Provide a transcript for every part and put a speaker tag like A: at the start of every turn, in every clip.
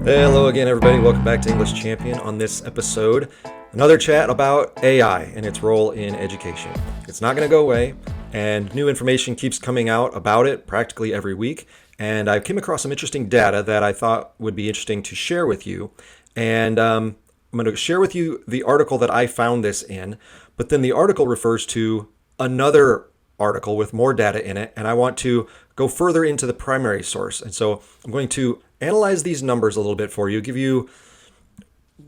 A: Hello again, everybody. Welcome back to English Champion. On this episode, another chat about AI and its role in education. It's not going to go away, and new information keeps coming out about it practically every week. And I came across some interesting data that I thought would be interesting to share with you. And I'm going to share with you the article that I found this in, but then the article refers to another article with more data in it, and I want to go further into the primary source. And so I'm going to analyze these numbers a little bit for you, give you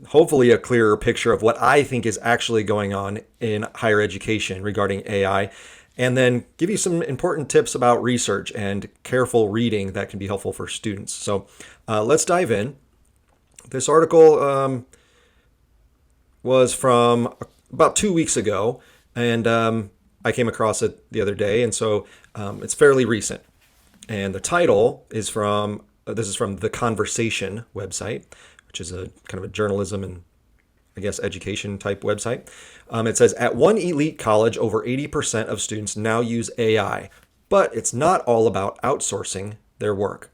A: hopefully a clearer picture of what I think is actually going on in higher education regarding AI, and then give you some important tips about research and careful reading that can be helpful for students. So let's dive in. This article was from about 2 weeks ago, and I came across it the other day, and so it's fairly recent. And the title is from this is from the Conversation website, which is a kind of a journalism and I guess education type website. It says, at one elite college, over 80% of students now use AI, but it's not all about outsourcing their work.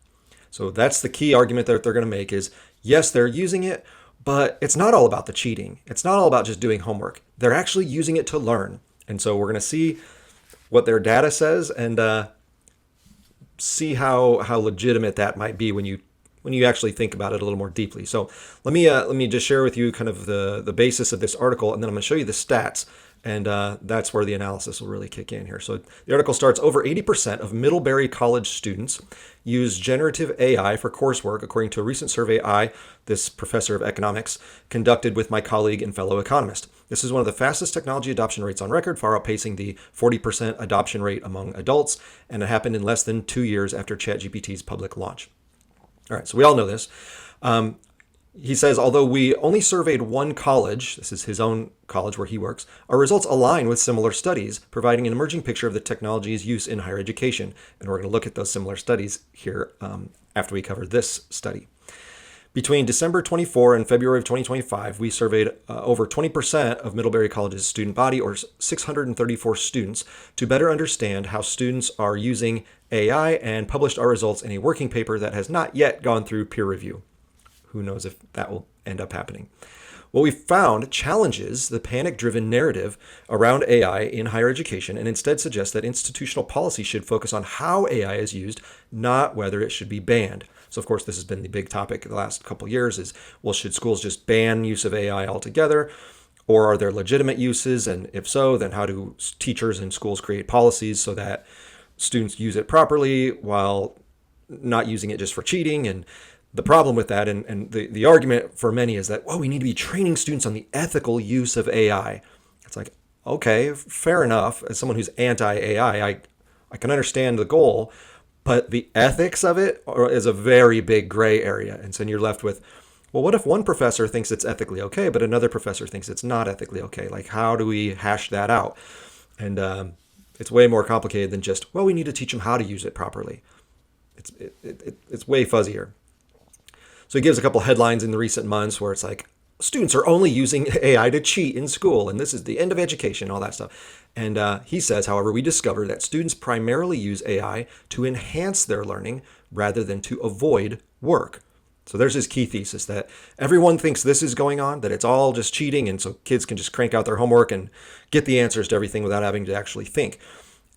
A: So that's the key argument that they're going to make is, yes, they're using it, but it's not all about the cheating. It's not all about just doing homework. They're actually using it to learn. And so we're going to see what their data says and see how legitimate that might be when you actually think about it a little more deeply. So let me just share with you kind of the basis of this article, and then I'm going to show you the stats, and that's where the analysis will really kick in here. So the article starts, over 80% of Middlebury College students use generative AI for coursework, according to a recent survey this professor of economics, conducted with my colleague and fellow economist. This is one of the fastest technology adoption rates on record, far outpacing the 40% adoption rate among adults, and it happened in less than 2 years after ChatGPT's public launch. All right, so we all know this. He says, although we only surveyed one college, this is his own college where he works, our results align with similar studies, providing an emerging picture of the technology's use in higher education. And we're going to look at those similar studies here after we cover this study. Between December 24 and February of 2025, we surveyed over 20% of Middlebury College's student body, or 634 students, to better understand how students are using AI, and published our results in a working paper that has not yet gone through peer review. Who knows if that will end up happening. What we found challenges the panic-driven narrative around AI in higher education, and instead suggests that institutional policy should focus on how AI is used, not whether it should be banned. So, of course, this has been the big topic the last couple of years is, well, should schools just ban use of AI altogether? Or are there legitimate uses? And if so, then how do teachers and schools create policies so that students use it properly while not using it just for cheating? And the problem with that, and the argument for many is that, well, we need to be training students on the ethical use of AI. It's like, okay, fair enough. As someone who's anti-AI, I can understand the goal, but the ethics of it is a very big gray area. And so you're left with, well, what if one professor thinks it's ethically okay, but another professor thinks it's not ethically okay? Like, how do we hash that out? And it's way more complicated than just, well, we need to teach them how to use it properly. It's way fuzzier. So he gives a couple headlines in the recent months where it's like, students are only using AI to cheat in school, and this is the end of education, all that stuff. And he says, however, we discovered that students primarily use AI to enhance their learning rather than to avoid work. So there's his key thesis, that everyone thinks this is going on, that it's all just cheating, and so kids can just crank out their homework and get the answers to everything without having to actually think.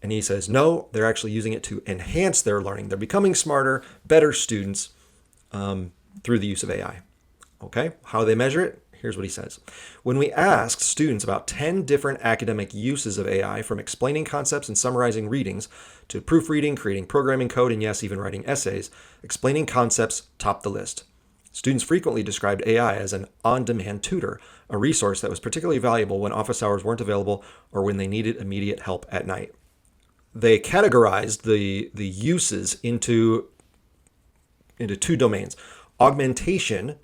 A: And he says, no, they're actually using it to enhance their learning. They're becoming smarter, better students through the use of AI. Okay, how do they measure it? Here's what he says. When we asked students about 10 different academic uses of AI, from explaining concepts and summarizing readings to proofreading, creating programming code, and yes, even writing essays, explaining concepts topped the list. Students frequently described AI as an on-demand tutor, a resource that was particularly valuable when office hours weren't available or when they needed immediate help at night. They categorized the uses into two domains. Augmentation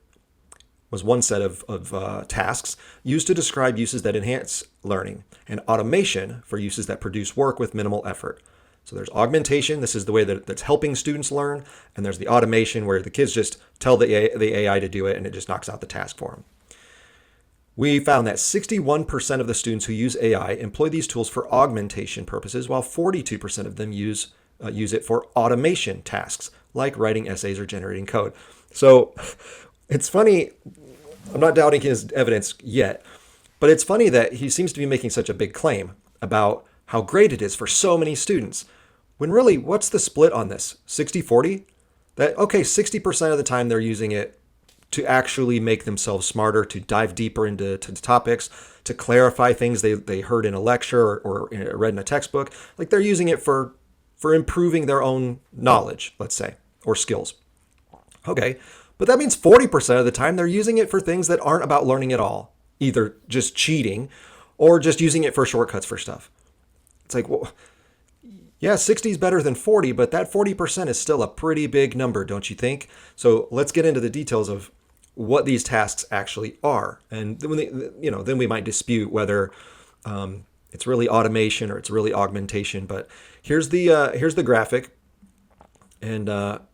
A: was one set of tasks used to describe uses that enhance learning, and automation for uses that produce work with minimal effort. So there's augmentation, this is the way that's helping students learn, and there's the automation where the kids just tell the AI to do it and it just knocks out the task for them. We found that 61% of the students who use AI employ these tools for augmentation purposes, while 42% of them use it for automation tasks, like writing essays or generating code. So It's funny. I'm not doubting his evidence yet, but it's funny that he seems to be making such a big claim about how great it is for so many students. When really, what's the split on this? 60-40? That, okay, 60% of the time they're using it to actually make themselves smarter, to dive deeper into topics, to clarify things they heard in a lecture or read in a textbook. Like they're using it for improving their own knowledge, let's say, or skills. Okay, but that means 40% of the time they're using it for things that aren't about learning at all, either just cheating or just using it for shortcuts for stuff. It's like, well, yeah, 60 is better than 40, but that 40% is still a pretty big number, don't you think? So let's get into the details of what these tasks actually are. And then we might dispute whether it's really automation or it's really augmentation. But here's the graphic, and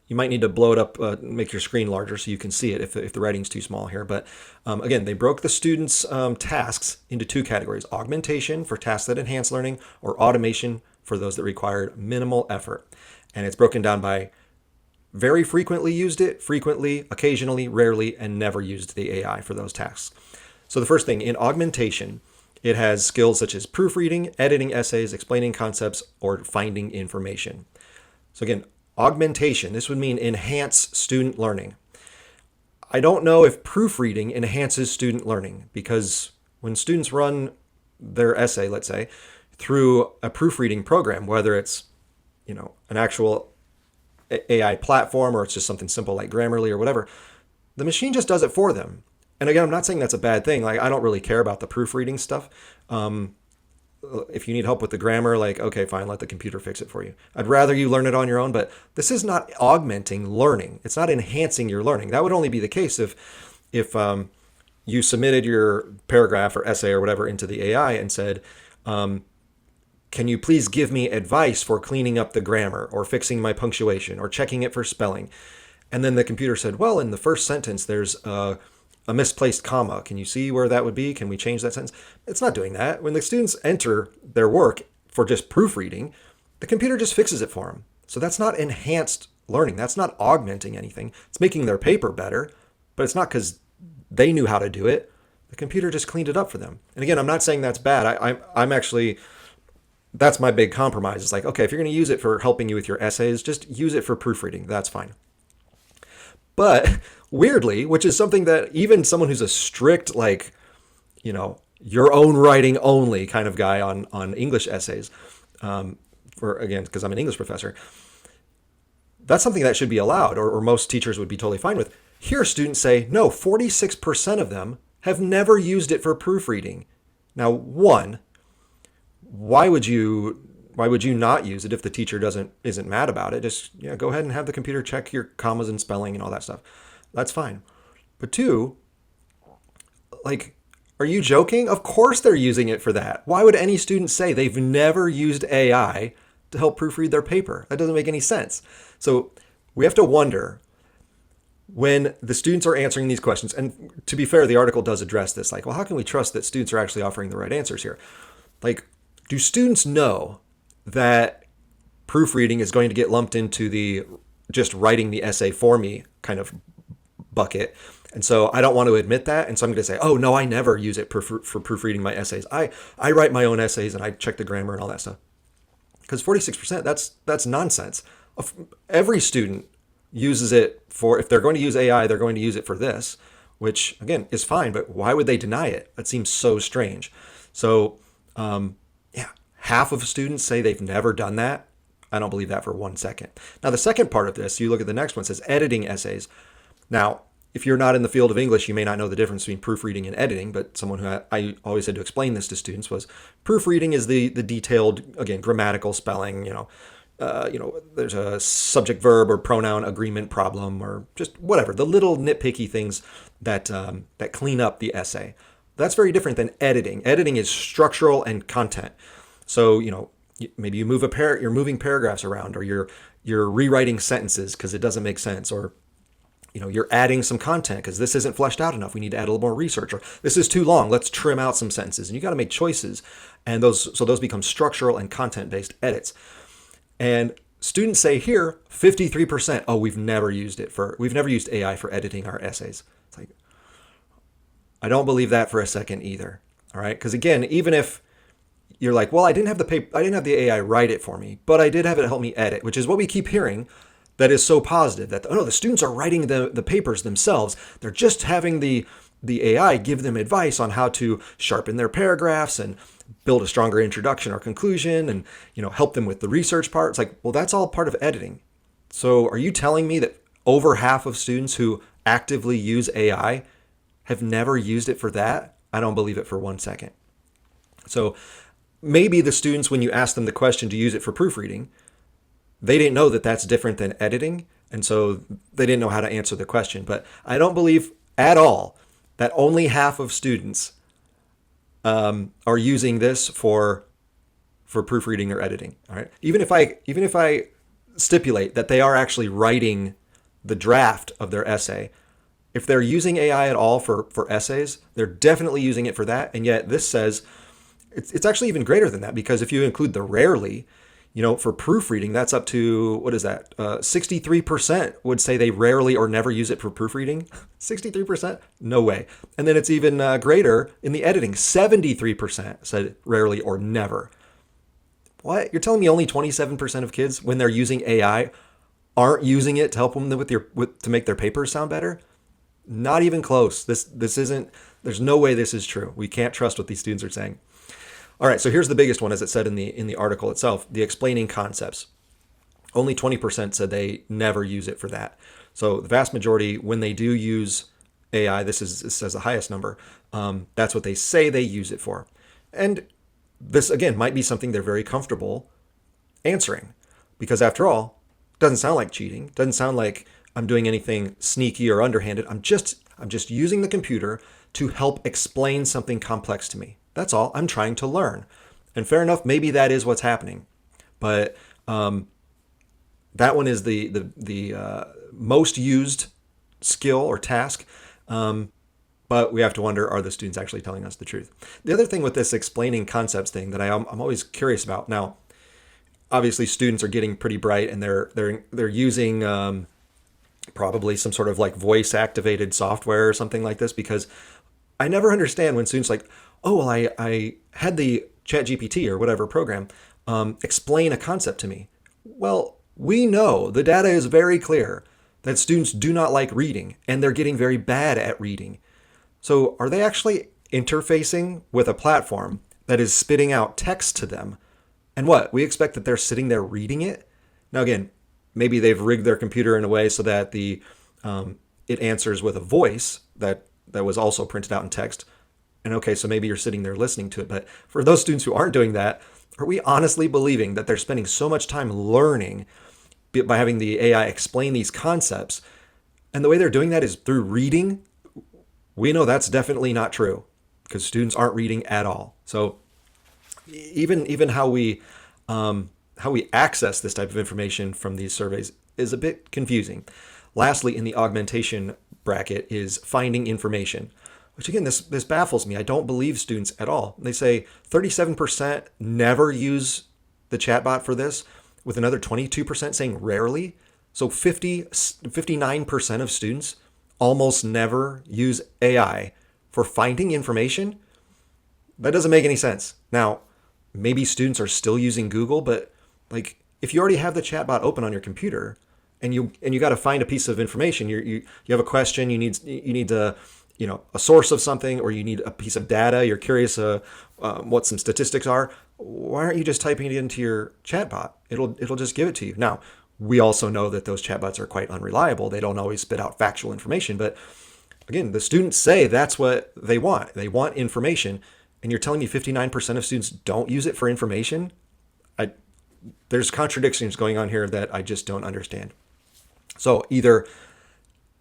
A: you might need to blow it up, make your screen larger so you can see it if the writing's too small here. But again, they broke the students' tasks into two categories: augmentation for tasks that enhance learning, or automation for those that required minimal effort. And it's broken down by very frequently used it, frequently, occasionally, rarely, and never used the AI for those tasks. So the first thing, in augmentation, it has skills such as proofreading, editing essays, explaining concepts, or finding information. So again, augmentation, this would mean enhance student learning. I don't know if proofreading enhances student learning, because when students run their essay, let's say, through a proofreading program, whether it's an actual AI platform or it's just something simple like Grammarly or whatever, the machine just does it for them. And again, I'm not saying that's a bad thing. Like, I don't really care about the proofreading stuff. If you need help with the grammar, like, okay, fine, let the computer fix it for you. I'd rather you learn it on your own, but this is not augmenting learning. It's not enhancing your learning. That would only be the case if you submitted your paragraph or essay or whatever into the AI and said, can you please give me advice for cleaning up the grammar or fixing my punctuation or checking it for spelling? And then the computer said, well, in the first sentence, there's a misplaced comma. Can you see where that would be? Can we change that sentence? It's not doing that. When the students enter their work for just proofreading, the computer just fixes it for them. So that's not enhanced learning. That's not augmenting anything. It's making their paper better, but it's not because they knew how to do it. The computer just cleaned it up for them. And again, I'm not saying that's bad. I'm actually, that's my big compromise. It's like, okay, if you're going to use it for helping you with your essays, just use it for proofreading. That's fine. But weirdly, which is something that even someone who's a strict, like, your own writing only kind of guy on English essays, because I'm an English professor, that's something that should be allowed, or most teachers would be totally fine with. Here, students say, no, 46% of them have never used it for proofreading. Now, one, why would you not use it if the teacher isn't mad about it? Just go ahead and have the computer check your commas and spelling and all that stuff. That's fine. But two, like, are you joking? Of course they're using it for that. Why would any student say they've never used AI to help proofread their paper? That doesn't make any sense. So we have to wonder, when the students are answering these questions, and to be fair, the article does address this, like, well, how can we trust that students are actually offering the right answers here? Like, do students know that proofreading is going to get lumped into the just writing the essay for me kind of bucket? And so I don't want to admit that. And so I'm going to say, oh, no, I never use it for proofreading my essays. I write my own essays and I check the grammar and all that stuff. Because 46%, that's nonsense. Every student uses it for, if they're going to use AI, they're going to use it for this, which again is fine, but why would they deny it? That seems so strange. So, half of students say they've never done that. I don't believe that for 1 second. Now, the second part of this, you look at the next one, says editing essays. Now, if you're not in the field of English, you may not know the difference between proofreading and editing, but someone who I always had to explain this to students was, proofreading is the detailed, again, grammatical spelling, there's a subject verb or pronoun agreement problem, or just whatever, the little nitpicky things that clean up the essay. That's very different than editing. Editing is structural and content. So, maybe you you're moving paragraphs around, or you're rewriting sentences because it doesn't make sense, or you're adding some content because this isn't fleshed out enough. We need to add a little more research, or this is too long. Let's trim out some sentences. And you got to make choices. And those become structural and content-based edits. And students say here 53%. Oh, we've never used AI for editing our essays. It's like, I don't believe that for a second either. All right, because again, even if you're like, well, I didn't have the AI write it for me, but I did have it help me edit, which is what we keep hearing. That is so positive that oh no, the students are writing the papers themselves. They're just having the AI give them advice on how to sharpen their paragraphs and build a stronger introduction or conclusion, and help them with the research part. It's like, well, that's all part of editing. So are you telling me that over half of students who actively use AI have never used it for that? I don't believe it for 1 second. So maybe the students, when you ask them the question to use it for proofreading, they didn't know that that's different than editing, and so they didn't know how to answer the question. But I don't believe at all that only half of students are using this for proofreading or editing. All right, even if I stipulate that they are actually writing the draft of their essay, if they're using AI at all for essays, they're definitely using it for that. And yet this says it's actually even greater than that, because if you include the rarely, for proofreading, that's up to, what is that? 63% would say they rarely or never use it for proofreading. 63%? No way. And then it's even greater in the editing. 73% said rarely or never. What? You're telling me only 27% of kids, when they're using AI, aren't using it to help them to make their papers sound better? Not even close. This isn't, there's no way this is true. We can't trust what these students are saying. All right, so here's the biggest one, as it said in the article itself, the explaining concepts. Only 20% said they never use it for that. So the vast majority, when they do use AI, this says the highest number, that's what they say they use it for. And this, again, might be something they're very comfortable answering, because after all, it doesn't sound like cheating. It doesn't sound like I'm doing anything sneaky or underhanded. I'm just using the computer to help explain something complex to me. That's all. I'm trying to learn. And fair enough, maybe that is what's happening. But that one is the most used skill or task. But we have to wonder, are the students actually telling us the truth? The other thing with this explaining concepts thing that I'm always curious about. Now, obviously students are getting pretty bright, and they're using probably some sort of like voice activated software or something like this, because I never understand when students like, oh, well, I had the ChatGPT or whatever program explain a concept to me. Well, we know the data is very clear that students do not like reading, and they're getting very bad at reading. So are they actually interfacing with a platform that is spitting out text to them? And what? We expect that they're sitting there reading it? Now, again, maybe they've rigged their computer in a way so that it answers with a voice that was also printed out in text. And okay, so maybe you're sitting there listening to it. But for those students who aren't doing that, are we honestly believing that they're spending so much time learning by having the AI explain these concepts, and the way they're doing that is through reading? We know that's definitely not true, because students aren't reading at all. So even how we access this type of information from these surveys is a bit confusing. Lastly, in the augmentation bracket is finding information, which again, this baffles me. I don't believe students at all. They say 37% never use the chatbot for this, with another 22% saying rarely. So 59% of students almost never use AI for finding information. That doesn't make any sense. Now, maybe students are still using Google, but like, if you already have the chatbot open on your computer, and you got to find a piece of information, you have a question, you need to, a source of something, or you need a piece of data, you're curious what some statistics are, why aren't you just typing it into your chatbot? It'll just give it to you. Now, we also know that those chatbots are quite unreliable. They don't always spit out factual information, but again, the students say that's what they want. They want information, and you're telling me 59% of students don't use it for information? There's contradictions going on here that I just don't understand. So either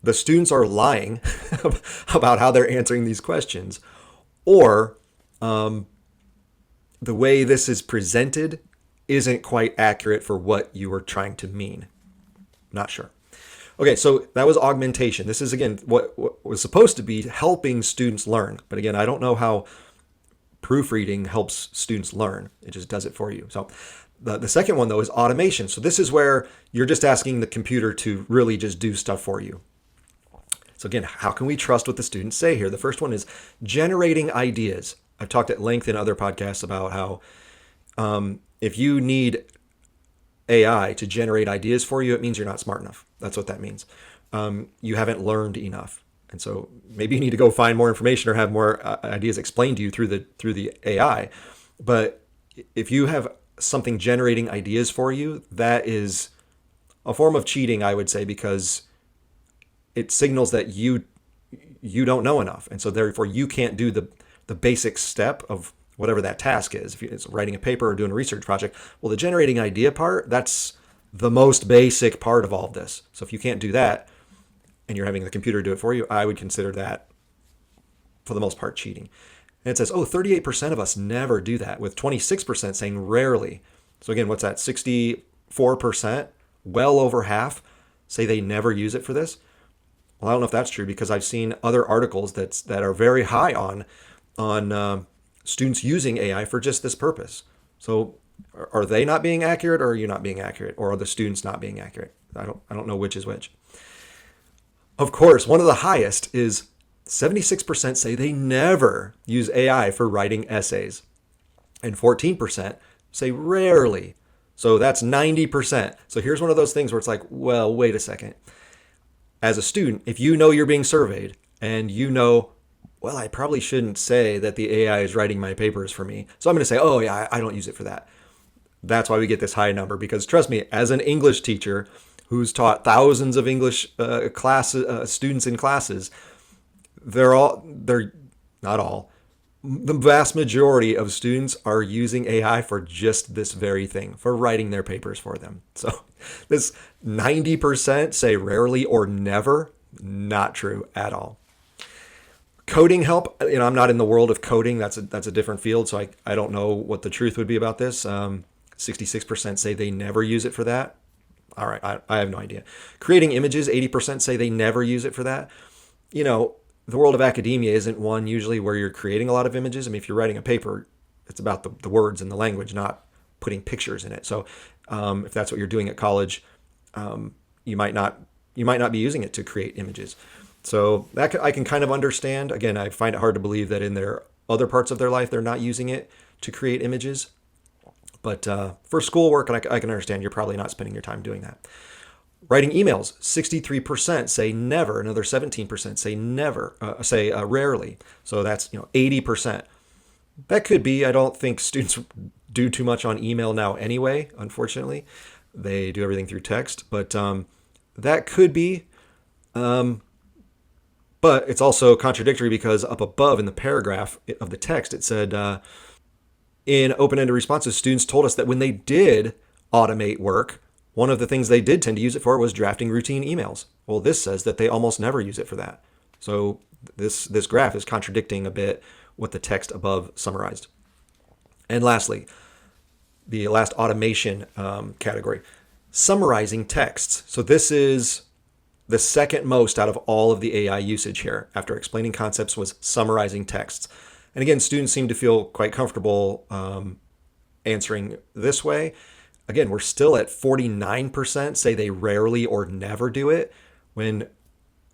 A: the students are lying about how they're answering these questions, or the way this is presented isn't quite accurate for what you were trying to mean. Not sure. Okay, so that was augmentation. This is, again, what was supposed to be helping students learn. But again, I don't know how proofreading helps students learn. It just does it for you. So The second one, though, is automation. So this is where you're just asking the computer to really just do stuff for you. So again, how can we trust what the students say here? The first one is generating ideas. I've talked at length in other podcasts about how if you need AI to generate ideas for you, it means you're not smart enough. That's what that means. You haven't learned enough. And so maybe you need to go find more information or have more ideas explained to you through the AI. But if you have something generating ideas for you, that is a form of cheating, I would say, because it signals that you don't know enough. And so therefore you can't do the basic step of whatever that task is. If it's writing a paper or doing a research project, well, the generating idea part, that's the most basic part of all of this. So if you can't do that and you're having the computer do it for you, I would consider that for the most part cheating. And it says, 38% of us never do that, with 26% saying rarely. So again, what's that? 64%, well over half, say they never use it for this. Well, I don't know if that's true, because I've seen other articles that are very high on students using AI for just this purpose. So are they not being accurate, or are you not being accurate, or are the students not being accurate? I don't know which is which. Of course, one of the highest is 76% say they never use AI for writing essays, and 14% say rarely. So that's 90%. So here's one of those things where it's like, well, wait a second. As a student, if you know you're being surveyed and you know, well, I probably shouldn't say that the AI is writing my papers for me, so I'm going to say, oh yeah, I don't use it for that. That's why we get this high number, because trust me, as an English teacher who's taught thousands of English students in classes, they're not all, the vast majority of students are using AI for just this very thing, for writing their papers for them. So this 90% say rarely or never, not true at all. Coding help, I'm not in the world of coding. That's a different field, so I don't know what the truth would be about this. 66% say they never use it for that. All right, I have no idea. Creating images, 80% say they never use it for that. The world of academia isn't one usually where you're creating a lot of images. I mean, if you're writing a paper, it's about the words and the language, not putting pictures in it. So if that's what you're doing at college, you might not be using it to create images. So that I can kind of understand. Again, I find it hard to believe that in their other parts of their life, they're not using it to create images. But for schoolwork, I can understand you're probably not spending your time doing that. Writing emails, 63% say never. Another 17% say never, rarely. So that's 80%. That could be. I don't think students do too much on email now anyway. Unfortunately, they do everything through text. But that could be. But it's also contradictory, because up above in the paragraph of the text, it said, in open-ended responses, students told us that when they did automate work, one of the things they did tend to use it for was drafting routine emails. Well, this says that they almost never use it for that. So this graph is contradicting a bit what the text above summarized. And lastly, the last automation category, summarizing texts. So this is the second most out of all of the AI usage here. After explaining concepts was summarizing texts. And again, students seem to feel quite comfortable answering this way. Again, we're still at 49% say they rarely or never do it, when,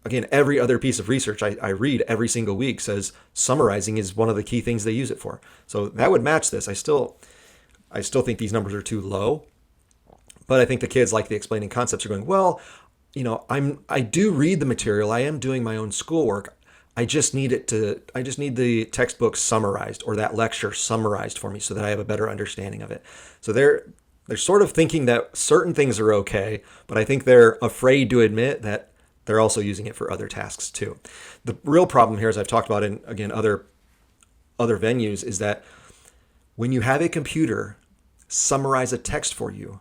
A: again, every other piece of research I read every single week says summarizing is one of the key things they use it for. So that would match this. I still think these numbers are too low, but I think the kids like the explaining concepts are going, well, I do read the material. I am doing my own schoolwork. I just need the textbook summarized, or that lecture summarized for me, so that I have a better understanding of it. So they're sort of thinking that certain things are okay, but I think they're afraid to admit that they're also using it for other tasks too. The real problem here, as I've talked about in, again, other venues, is that when you have a computer summarize a text for you,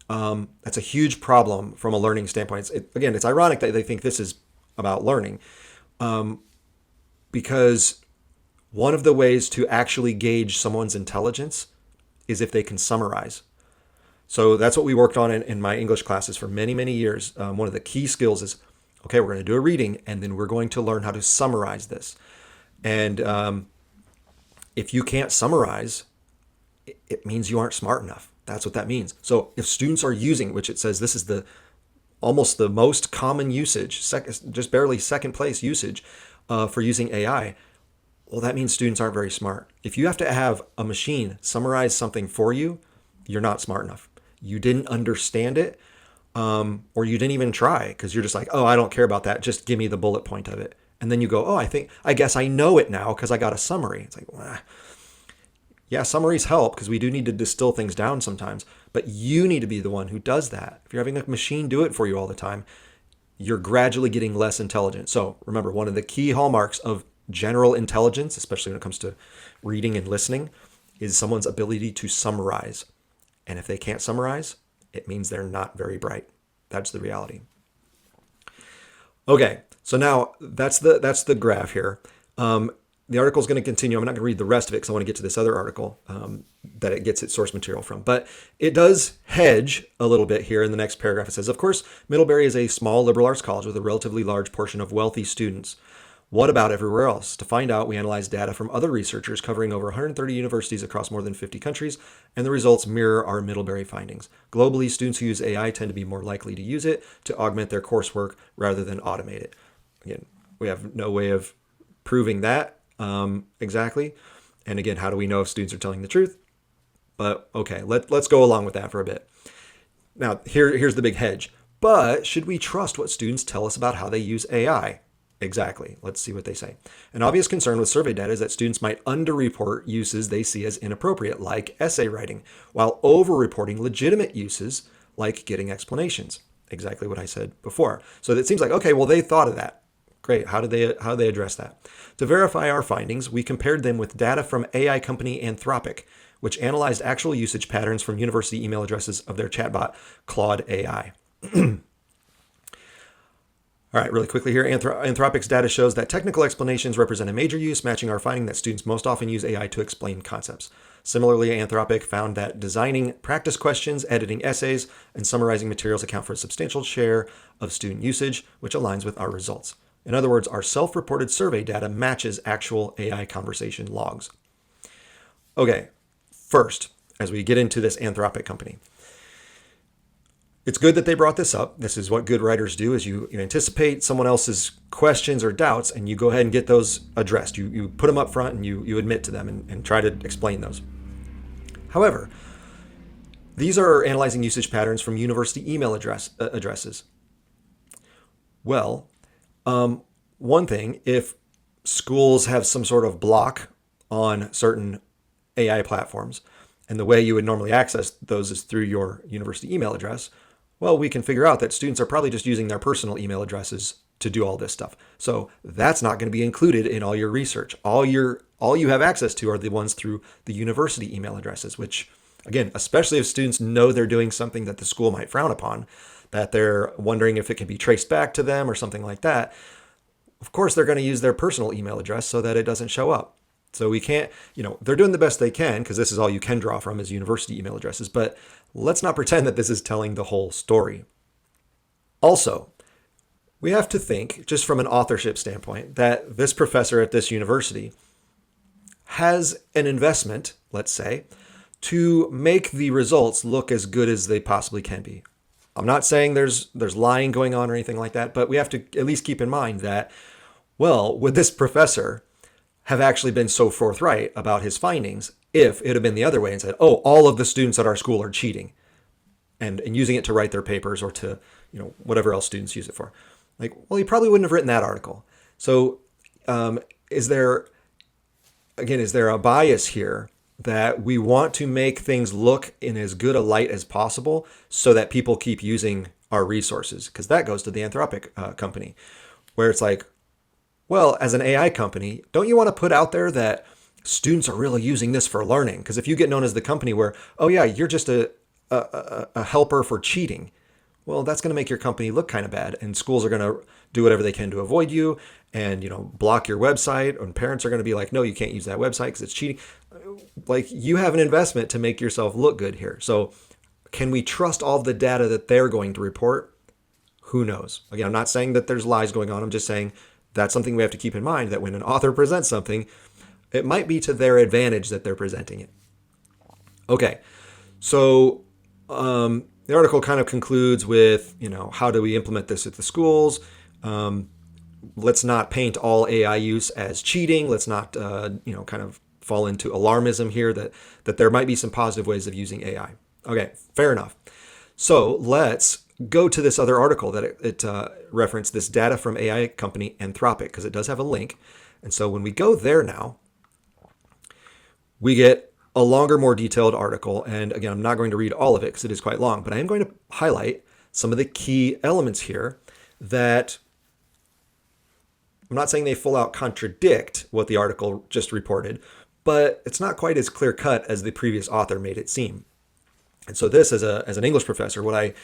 A: that's a huge problem from a learning standpoint. It's ironic that they think this is about learning, because one of the ways to actually gauge someone's intelligence is if they can summarize. So that's what we worked on in my English classes for many, many years. One of the key skills is, okay, we're going to do a reading, and then we're going to learn how to summarize this. And if you can't summarize, it means you aren't smart enough. That's what that means. So if students are using, which it says this is the almost the most common usage, just barely second place usage for using AI, well, that means students aren't very smart. If you have to have a machine summarize something for you, you're not smart enough. You didn't understand it, or you didn't even try because you're just like, oh, I don't care about that. Just give me the bullet point of it. And then you go, oh, I guess I know it now because I got a summary. It's like, well, yeah, summaries help because we do need to distill things down sometimes, but you need to be the one who does that. If you're having a machine do it for you all the time, you're gradually getting less intelligent. So remember, one of the key hallmarks of general intelligence, especially when it comes to reading and listening, is someone's ability to summarize. And if they can't summarize, it means they're not very bright. That's the reality. Okay, so now that's the graph here. The article is going to continue. I'm not going to read the rest of it because I want to get to this other article that it gets its source material from. But it does hedge a little bit here in the next paragraph. It says, of course, Middlebury is a small liberal arts college with a relatively large portion of wealthy students. What about everywhere else? To find out, we analyzed data from other researchers covering over 130 universities across more than 50 countries, and the results mirror our Middlebury findings. Globally, students who use AI tend to be more likely to use it to augment their coursework rather than automate it. Again, we have no way of proving that exactly. And again, how do we know if students are telling the truth? But okay, let's go along with that for a bit. Now, here's the big hedge. But should we trust what students tell us about how they use AI? Exactly. Let's see what they say. An obvious concern with survey data is that students might underreport uses they see as inappropriate, like essay writing, while overreporting legitimate uses, like getting explanations. Exactly what I said before. So it seems like, okay, well, they thought of that. Great. How did they address that? To verify our findings, we compared them with data from AI company Anthropic, which analyzed actual usage patterns from university email addresses of their chatbot, Claude AI. All right, really quickly here, Anthropic's data shows that technical explanations represent a major use, matching our finding that students most often use AI to explain concepts. Similarly, Anthropic found that designing practice questions, editing essays, and summarizing materials account for a substantial share of student usage, which aligns with our results. In other words, our self-reported survey data matches actual AI conversation logs. Okay, first, as we get into this Anthropic company, it's good that they brought this up. This is what good writers do, is you anticipate someone else's questions or doubts and you go ahead and get those addressed. You put them up front and you admit to them and try to explain those. However, these are analyzing usage patterns from university email addresses. Well, one thing, if schools have some sort of block on certain AI platforms, and the way you would normally access those is through your university email address, well, we can figure out that students are probably just using their personal email addresses to do all this stuff. So that's not going to be included in all your research. All you have access to are the ones through the university email addresses, which, again, especially if students know they're doing something that the school might frown upon, that they're wondering if it can be traced back to them or something like that, of course they're going to use their personal email address so that it doesn't show up. So we can't, they're doing the best they can because this is all you can draw from is university email addresses, but let's not pretend that this is telling the whole story. Also, we have to think, just from an authorship standpoint, that this professor at this university has an investment, let's say, to make the results look as good as they possibly can be. I'm not saying there's lying going on or anything like that, but we have to at least keep in mind that, well, would this professor have actually been so forthright about his findings if it had been the other way and said, oh, all of the students at our school are cheating and using it to write their papers or to, whatever else students use it for. Like, well, he probably wouldn't have written that article. So is there a bias here that we want to make things look in as good a light as possible so that people keep using our resources? Because that goes to the Anthropic company, where it's like, well, as an AI company, don't you want to put out there that students are really using this for learning? Because if you get known as the company where, oh yeah, you're just a helper for cheating, well, that's going to make your company look kind of bad. And schools are going to do whatever they can to avoid you and, block your website. And parents are going to be like, no, you can't use that website because it's cheating. Like, you have an investment to make yourself look good here. So can we trust all of the data that they're going to report? Who knows? Again, I'm not saying that there's lies going on. I'm just saying that's something we have to keep in mind, that when an author presents something, it might be to their advantage that they're presenting it. Okay, So the article kind of concludes with, how do we implement this at the schools? Let's not paint all AI use as cheating. Let's not, kind of fall into alarmism here that there might be some positive ways of using AI. Okay, fair enough. So let's go to this other article that it referenced, this data from AI company Anthropic, because it does have a link. And so when we go there now, we get a longer, more detailed article. And again, I'm not going to read all of it because it is quite long, but I am going to highlight some of the key elements here that I'm not saying they full out contradict what the article just reported, but it's not quite as clear cut as the previous author made it seem. And so this, as an English professor, what I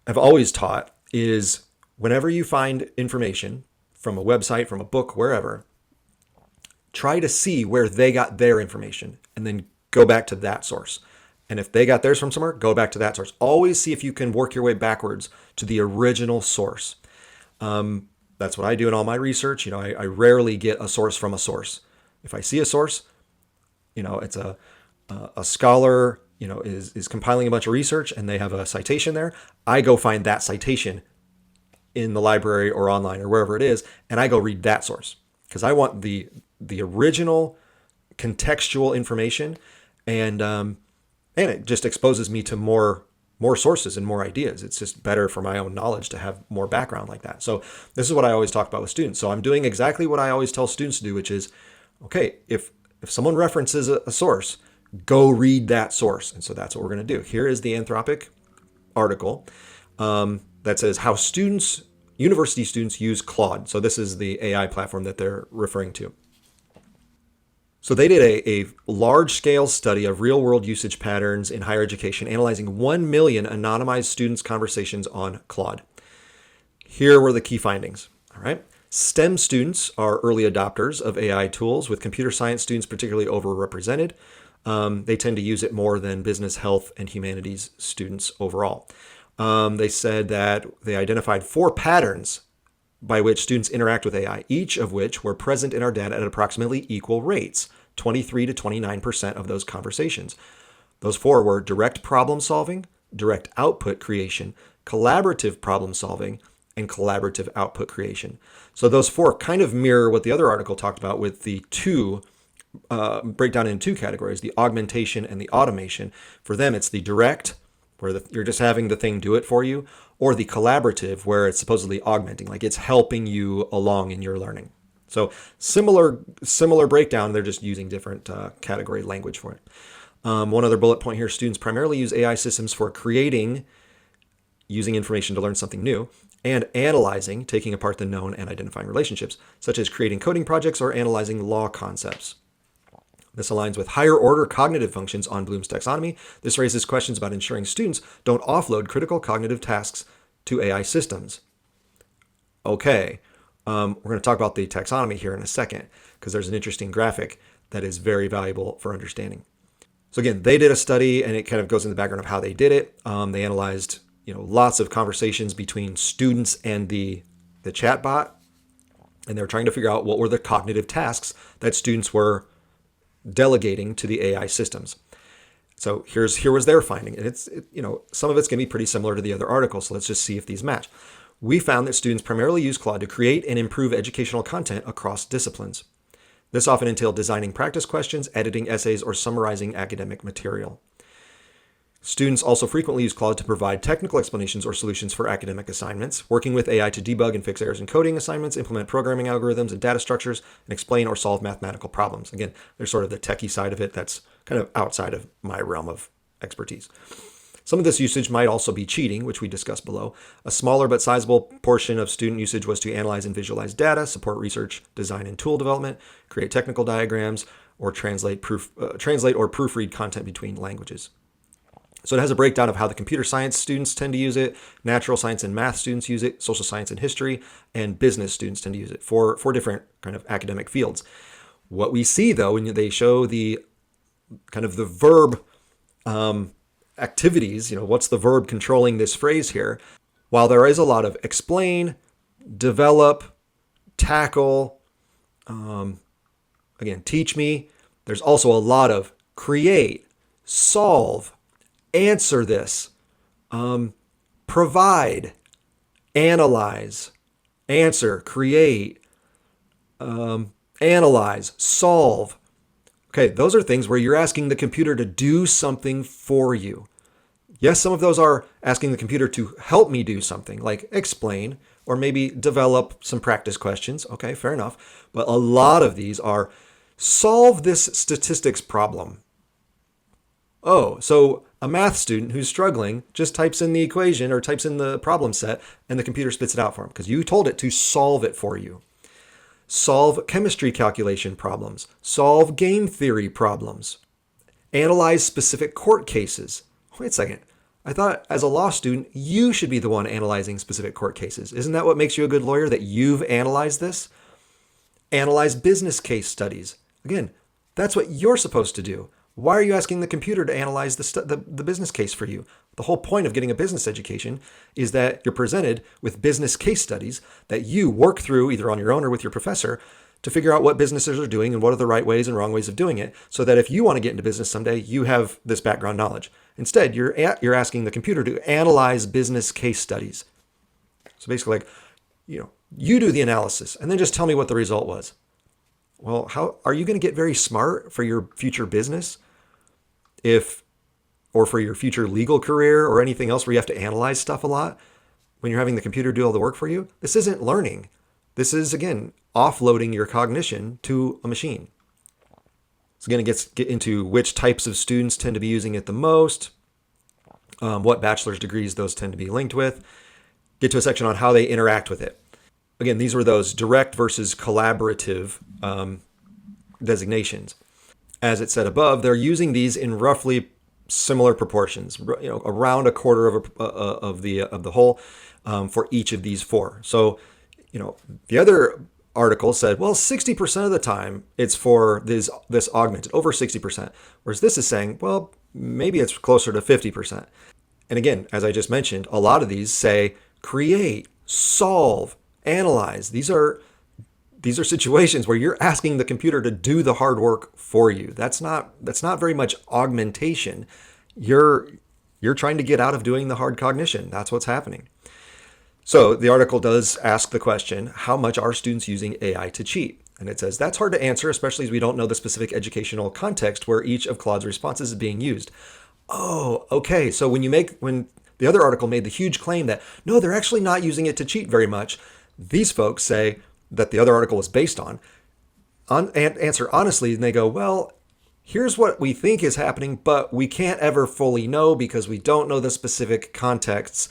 A: have always taught is whenever you find information from a website, from a book, wherever, try to see where they got their information and then go back to that source. And if they got theirs from somewhere, go back to that source. Always see if you can work your way backwards to the original source. That's what I do in all my research. I rarely get a source from a source. If I see a source, it's a scholar, is compiling a bunch of research and they have a citation there. I go find that citation in the library or online or wherever it is, and I go read that source because I want the original contextual information, and it just exposes me to more sources and more ideas. It's just better for my own knowledge to have more background like that. So this is what I always talk about with students. So I'm doing exactly what I always tell students to do, which is, okay, if someone references a source, go read that source. And so that's what we're going to do. Here is the Anthropic article that says how university students use Claude. So this is the AI platform that they're referring to. So they did a large-scale study of real-world usage patterns in higher education, analyzing 1 million anonymized students' conversations on Claude. Here were the key findings. All right. STEM students are early adopters of AI tools, with computer science students particularly overrepresented. They tend to use it more than business, health, and humanities students overall. They said that they identified 4 patterns by which students interact with AI, each of which were present in our data at approximately equal rates, 23 to 29% of those conversations. Those 4 were direct problem solving, direct output creation, collaborative problem solving, and collaborative output creation. So those 4 kind of mirror what the other article talked about with the 2 breakdown in 2 categories, the augmentation and the automation. For them, it's the direct, where you're just having the thing do it for you, or the collaborative, where it's supposedly augmenting, like it's helping you along in your learning. So similar breakdown, they're just using different category language for it. One other bullet point here, students primarily use AI systems for creating, using information to learn something new, and analyzing, taking apart the known and identifying relationships, such as creating coding projects or analyzing law concepts. This aligns with higher order cognitive functions on Bloom's taxonomy. This raises questions about ensuring students don't offload critical cognitive tasks to AI systems. Okay, we're going to talk about the taxonomy here in a second because there's an interesting graphic that is very valuable for understanding. So again, they did a study, and it kind of goes in the background of how they did it. They analyzed, lots of conversations between students and the chatbot, and they were trying to figure out what were the cognitive tasks that students were delegating to the AI systems. So here was their finding, and some of it's going to be pretty similar to the other article. So let's just see if these match. We found that students primarily use Claude to create and improve educational content across disciplines. This often entailed designing practice questions, editing essays, or summarizing academic material. Students also frequently use Claude to provide technical explanations or solutions for academic assignments, working with AI to debug and fix errors in coding assignments, implement programming algorithms and data structures, and explain or solve mathematical problems. Again, there's sort of the techie side of it that's kind of outside of my realm of expertise. Some of this usage might also be cheating, which we discussed below. A smaller but sizable portion of student usage was to analyze and visualize data, support research, design, and tool development, create technical diagrams, or translate or proofread content between languages. So it has a breakdown of how the computer science students tend to use it, natural science and math students use it, social science and history, and business students tend to use it for different kind of academic fields. What we see, though, when they show the kind of the verb activities, what's the verb controlling this phrase here? While there is a lot of explain, develop, tackle, again, teach me, there's also a lot of create, solve, answer this, provide, analyze, answer, create, analyze, solve. Okay, those are things where you're asking the computer to do something for you. Yes, some of those are asking the computer to help me do something, like explain or maybe develop some practice questions. Okay, fair enough. But a lot of these are solve this statistics problem. Oh, so a math student who's struggling just types in the equation or types in the problem set and the computer spits it out for him because you told it to solve it for you. Solve chemistry calculation problems. Solve game theory problems. Analyze specific court cases. Wait a second. I thought as a law student, you should be the one analyzing specific court cases. Isn't that what makes you a good lawyer, that you've analyzed this? Analyze business case studies. Again, that's what you're supposed to do. Why are you asking the computer to analyze the business case for you? The whole point of getting a business education is that you're presented with business case studies that you work through either on your own or with your professor to figure out what businesses are doing and what are the right ways and wrong ways of doing it, so that if you want to get into business someday, you have this background knowledge. Instead, you're asking the computer to analyze business case studies. So basically, like, you do the analysis and then just tell me what the result was. Well, how are you going to get very smart for your future business or for your future legal career or anything else where you have to analyze stuff a lot when you're having the computer do all the work for you? This isn't learning. This is, again, offloading your cognition to a machine. So again, it get into which types of students tend to be using it the most, what bachelor's degrees those tend to be linked with, get to a section on how they interact with it. Again, these were those direct versus collaborative designations. As it said above, they're using these in roughly similar proportions, around a quarter of the whole for each of these four. So, the other article said, well, 60% of the time it's for this augmented, over 60%. Whereas this is saying, well, maybe it's closer to 50%. And again, as I just mentioned, a lot of these say create, solve, analyze. These are situations where you're asking the computer to do the hard work for you. That's not very much augmentation. You're trying to get out of doing the hard cognition. That's what's happening. So the article does ask the question, how much are students using AI to cheat? And it says, that's hard to answer, especially as we don't know the specific educational context where each of Claude's responses is being used. Oh, okay. So when the other article made the huge claim that, no, they're actually not using it to cheat very much, these folks say that the other article was based on answer honestly, and they go, well, here's what we think is happening, but we can't ever fully know because we don't know the specific contexts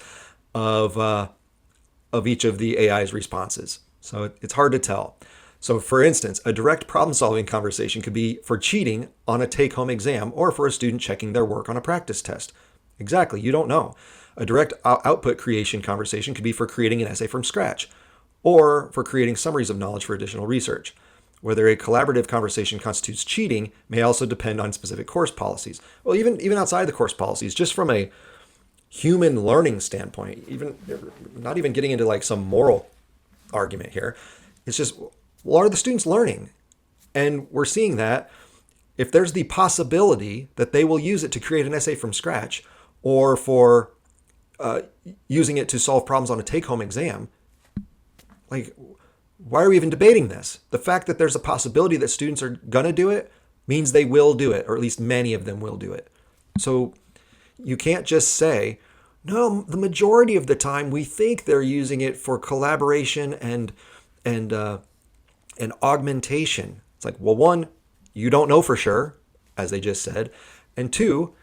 A: of each of the AI's responses. So it's hard to tell. So for instance, a direct problem-solving conversation could be for cheating on a take-home exam or for a student checking their work on a practice test. Exactly, you don't know. A direct output creation conversation could be for creating an essay from scratch or for creating summaries of knowledge for additional research. Whether a collaborative conversation constitutes cheating may also depend on specific course policies. Well, even outside the course policies, just from a human learning standpoint, even not even getting into like some moral argument here, it's just, well, are the students learning? And we're seeing that if there's the possibility that they will use it to create an essay from scratch or for using it to solve problems on a take-home exam, like, why are we even debating this? The fact that there's a possibility that students are going to do it means they will do it, or at least many of them will do it. So you can't just say, no, the majority of the time we think they're using it for collaboration and augmentation. It's like, well, one, you don't know for sure, as they just said. And two,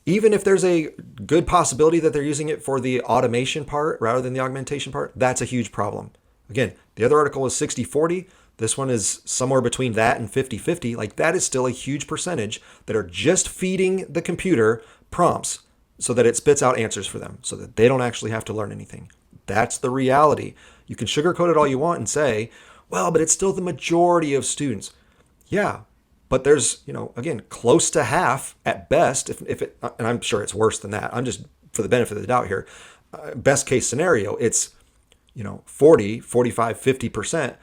A: even if there's a good possibility that they're using it for the automation part rather than the augmentation part, that's a huge problem. Again, the other article is 60-40. This one is somewhere between that and 50-50. Like, that is still a huge percentage that are just feeding the computer prompts so that it spits out answers for them so that they don't actually have to learn anything. That's the reality. You can sugarcoat it all you want and say, well, but it's still the majority of students. Yeah, but there's, again, close to half at best, if it, and I'm sure it's worse than that. I'm just, for the benefit of the doubt here, best case scenario, it's 40, 45, 50%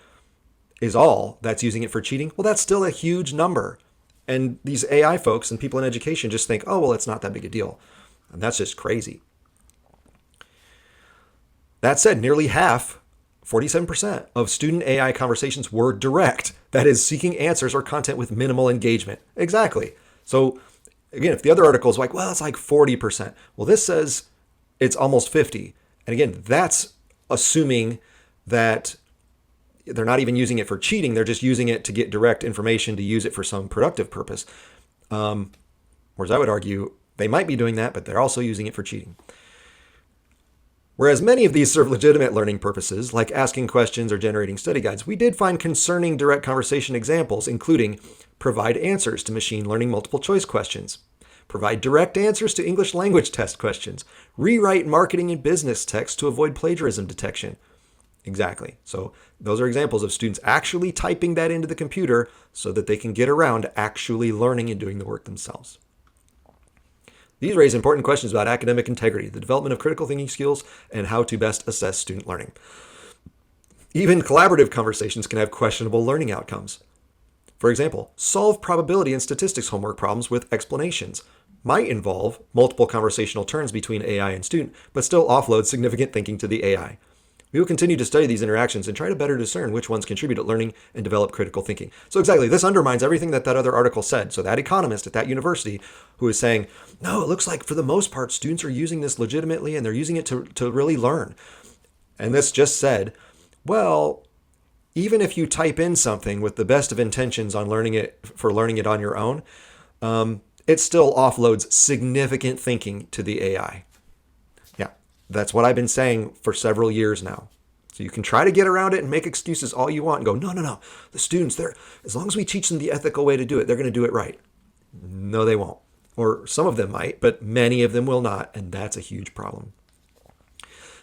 A: is all that's using it for cheating. Well, that's still a huge number. And these AI folks and people in education just think, oh, well, it's not that big a deal. And that's just crazy. That said, nearly half, 47%, of student AI conversations were direct. That is, seeking answers or content with minimal engagement. Exactly. So again, if the other article is like, well, it's like 40%. Well, this says it's almost 50. And again, that's assuming that they're not even using it for cheating. They're just using it to get direct information to use it for some productive purpose. Whereas I would argue they might be doing that, but they're also using it for cheating. Whereas many of these serve legitimate learning purposes, like asking questions or generating study guides, we did find concerning direct conversation examples, including provide answers to machine learning multiple choice questions, provide direct answers to English language test questions, rewrite marketing and business text to avoid plagiarism detection. Exactly. So those are examples of students actually typing that into the computer so that they can get around actually learning and doing the work themselves. These raise important questions about academic integrity, the development of critical thinking skills, and how to best assess student learning. Even collaborative conversations can have questionable learning outcomes. For example, solve probability and statistics homework problems with explanations might involve multiple conversational turns between AI and student, but still offload significant thinking to the AI. We will continue to study these interactions and try to better discern which ones contribute to learning and develop critical thinking. So exactly, this undermines everything that other article said. So that economist at that university who is saying, no, it looks like for the most part, students are using this legitimately and they're using it to really learn. And this just said, well, even if you type in something with the best of intentions on learning it on your own, it still offloads significant thinking to the AI. That's what I've been saying for several years now. So you can try to get around it and make excuses all you want and go, no. The students, as long as we teach them the ethical way to do it, they're going to do it right. No, they won't. Or some of them might, but many of them will not. And that's a huge problem.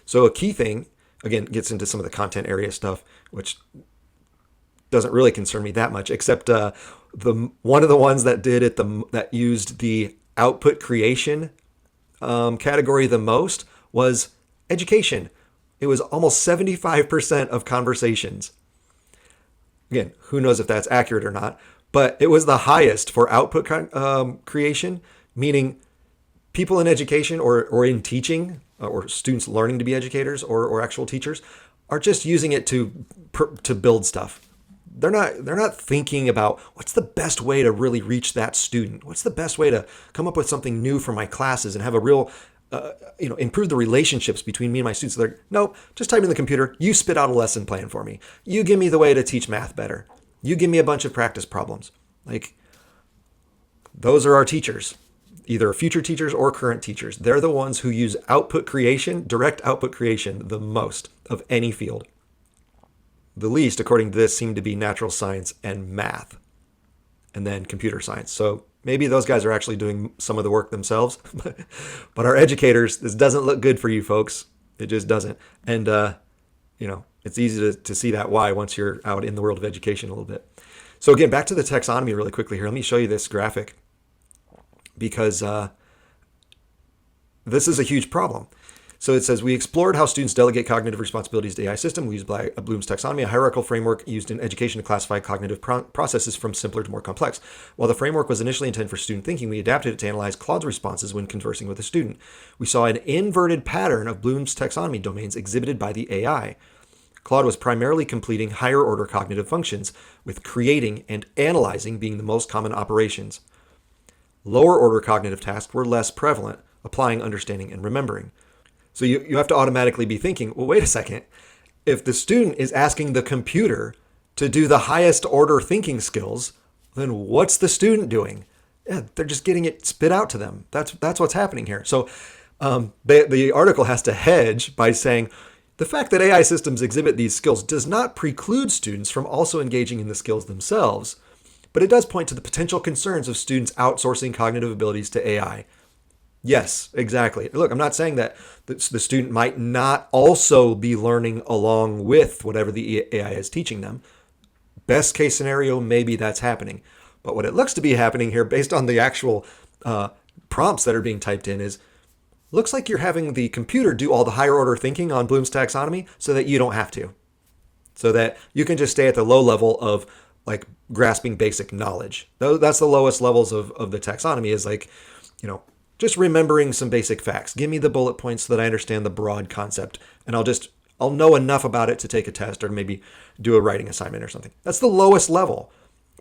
A: So a key thing, again, gets into some of the content area stuff, which doesn't really concern me that much, except one of the ones that did it, that used the output creation category the most was education. It was almost 75% of conversations. Again, who knows if that's accurate or not, but it was the highest for output creation, meaning people in education or in teaching or students learning to be educators or actual teachers are just using it to build stuff. They're not thinking about what's the best way to really reach that student. What's the best way to come up with something new for my classes and have a real improve the relationships between me and my students. They're, nope, just type in the computer. You spit out a lesson plan for me. You give me the way to teach math better. You give me a bunch of practice problems. Like, those are our teachers, either future teachers or current teachers. They're the ones who use output creation, direct output creation, the most of any field. The least, according to this, seem to be natural science and math, and then computer science. So maybe those guys are actually doing some of the work themselves. But our educators, this doesn't look good for you folks. It just doesn't. And, it's easy to see that why once you're out in the world of education a little bit. So again, back to the taxonomy really quickly here. Let me show you this graphic because this is a huge problem. So it says, we explored how students delegate cognitive responsibilities to the AI system. We used Bloom's taxonomy, a hierarchical framework used in education to classify cognitive processes from simpler to more complex. While the framework was initially intended for student thinking, we adapted it to analyze Claude's responses when conversing with a student. We saw an inverted pattern of Bloom's taxonomy domains exhibited by the AI. Claude was primarily completing higher order cognitive functions, with creating and analyzing being the most common operations. Lower order cognitive tasks were less prevalent, applying, understanding, and remembering. So you have to automatically be thinking, well, wait a second. If the student is asking the computer to do the highest order thinking skills, then what's the student doing? Yeah, they're just getting it spit out to them. That's what's happening here. So the article has to hedge by saying, the fact that AI systems exhibit these skills does not preclude students from also engaging in the skills themselves, but it does point to the potential concerns of students outsourcing cognitive abilities to AI. Yes, exactly. Look, I'm not saying that the student might not also be learning along with whatever the AI is teaching them. Best case scenario, maybe that's happening. But what it looks to be happening here, based on the actual prompts that are being typed in, is looks like you're having the computer do all the higher order thinking on Bloom's taxonomy so that you don't have to. So that you can just stay at the low level of like grasping basic knowledge. That's the lowest levels of the taxonomy, is like, just remembering some basic facts. Give me the bullet points so that I understand the broad concept, and I'll know enough about it to take a test or maybe do a writing assignment or something. That's the lowest level,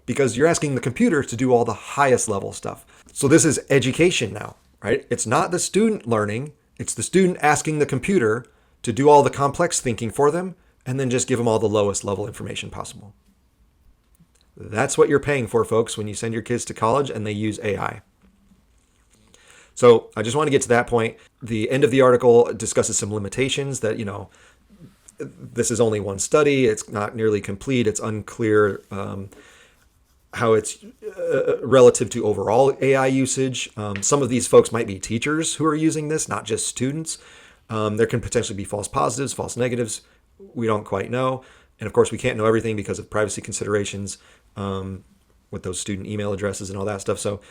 A: because you're asking the computer to do all the highest level stuff. So this is education now, right? It's not the student learning. It's the student asking the computer to do all the complex thinking for them and then just give them all the lowest level information possible. That's what you're paying for, folks, when you send your kids to college and they use AI. So I just want to get to that point. The end of the article discusses some limitations that, this is only one study. It's not nearly complete. It's unclear how it's relative to overall AI usage. Some of these folks might be teachers who are using this, not just students. There can potentially be false positives, false negatives. We don't quite know. And of course, we can't know everything because of privacy considerations with those student email addresses and all that stuff. So,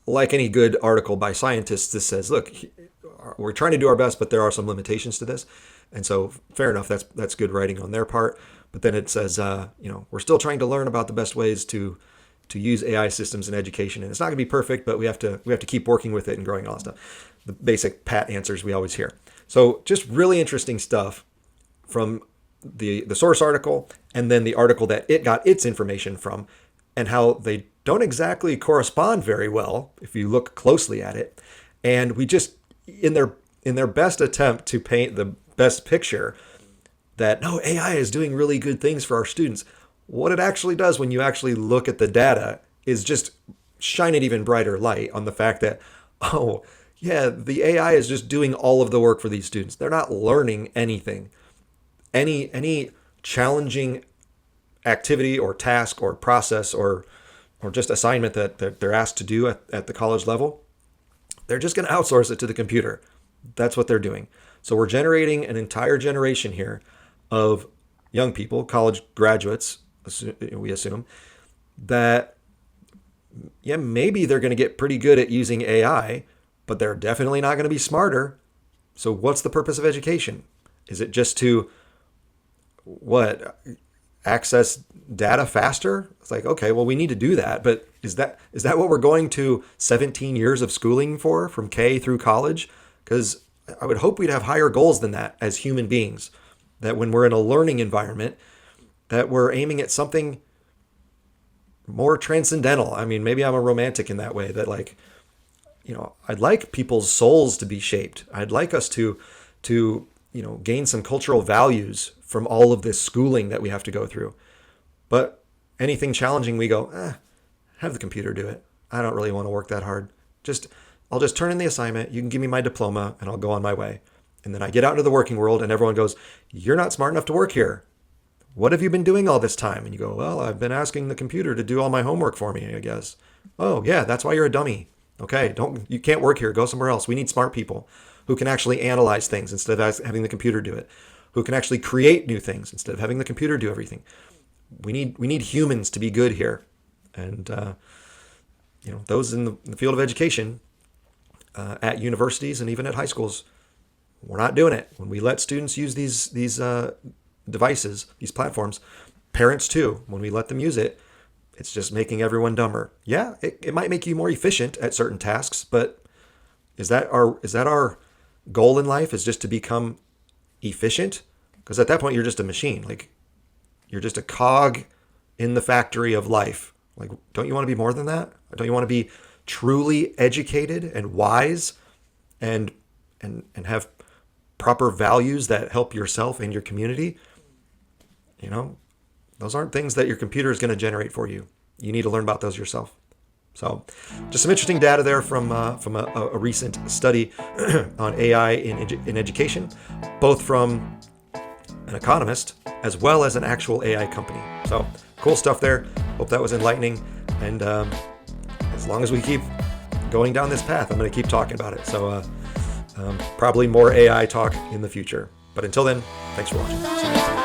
A: like any good article by scientists, this says, look, we're trying to do our best, but there are some limitations to this. And so fair enough, that's good writing on their part. But then it says, we're still trying to learn about the best ways to use AI systems in education. And it's not going to be perfect, but we have to keep working with it and growing all that stuff. The basic pat answers we always hear. So just really interesting stuff from the source article, and then the article that it got its information from, and how they don't exactly correspond very well if you look closely at it. And we just, in their best attempt to paint the best picture that, no, AI is doing really good things for our students, what it actually does when you actually look at the data is just shine an even brighter light on the fact that, oh, yeah, the AI is just doing all of the work for these students. They're not learning anything. Any challenging activity or task or process or just assignment that they're asked to do at the college level, they're just going to outsource it to the computer. That's what they're doing. So we're generating an entire generation here of young people, college graduates, we assume, that, yeah, maybe they're going to get pretty good at using AI, but they're definitely not going to be smarter. So what's the purpose of education? Is it just to, access data faster? It's like, okay, well, we need to do that, but is that what we're going to 17 years of schooling for, from K through college? Because I would hope we'd have higher goals than that as human beings, that when we're in a learning environment, that we're aiming at something more transcendental. I mean, maybe I'm a romantic in that way, that like, I'd like people's souls to be shaped. I'd like us to gain some cultural values from all of this schooling that we have to go through. But anything challenging, we go, have the computer do it. I don't really want to work that hard. I'll just turn in the assignment. You can give me my diploma and I'll go on my way. And then I get out into the working world and everyone goes, you're not smart enough to work here. What have you been doing all this time? And you go, well, I've been asking the computer to do all my homework for me, I guess. Oh yeah, that's why you're a dummy. Okay, you can't work here. Go somewhere else. We need smart people who can actually analyze things instead of having the computer do it, who can actually create new things instead of having the computer do everything. We need humans to be good here. And, those in the field of education, at universities and even at high schools, we're not doing it. When we let students use these devices, these platforms, parents too, when we let them use it, it's just making everyone dumber. Yeah, it might make you more efficient at certain tasks, but is that our goal in life, is just to become efficient? Because at that point, you're just a machine. Like, you're just a cog in the factory of life. Like, don't you want to be more than that? Don't you want to be truly educated and wise and have proper values that help yourself and your community? Those aren't things that your computer is going to generate for you. You need to learn about those yourself. So just some interesting data there from a recent study on AI in education, both from an economist as well as an actual AI company. So cool stuff there. Hope that was enlightening. And as long as we keep going down this path, I'm going to keep talking about it. So probably more AI talk in the future. But until then, thanks for watching.